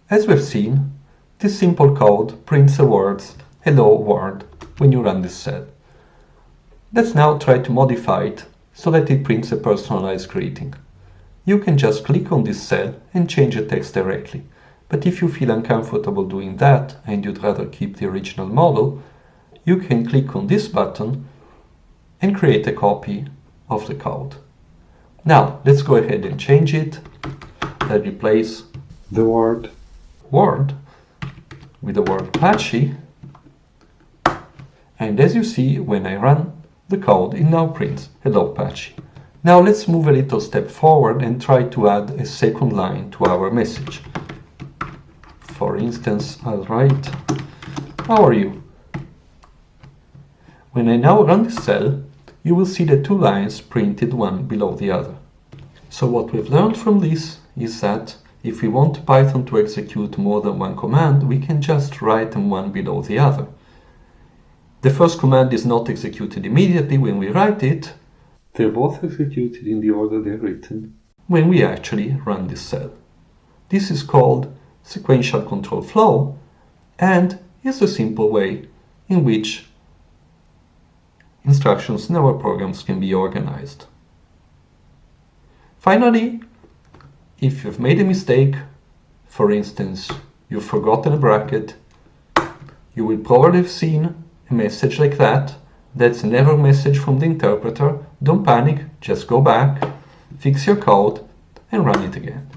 As we've seen, this simple code prints the words "Hello World" when you run this cell. Let's now try to modify it so that it prints a personalized greeting. You can just click on this cell and change the text directly, but if you feel uncomfortable doing that and you'd rather keep the original model, you can click on this button and create a copy of the code. Now, let's go ahead and change it. Let's replace the word "world" with the word "patchy." And as you see, when I run the code, it now prints "Hello Patchy." Now let's move a little step forward and try to add a second line to our message. For instance, I'll write, "How are you?" When I now run this cell, you will see the two lines printed one below the other. So what we've learned from this is that if we want Python to execute more than one command, we can just write them one below the other. The first command is not executed immediately when we write it. They're both executed in the order they're written when we actually run this cell. This is called sequential control flow and is a simple way in which instructions in our programs can be organized. Finally, if you've made a mistake, for instance, you've forgotten a bracket, you will probably have seen a message like that. That's an error message from the interpreter. Don't panic, just go back, fix your code, and run it again.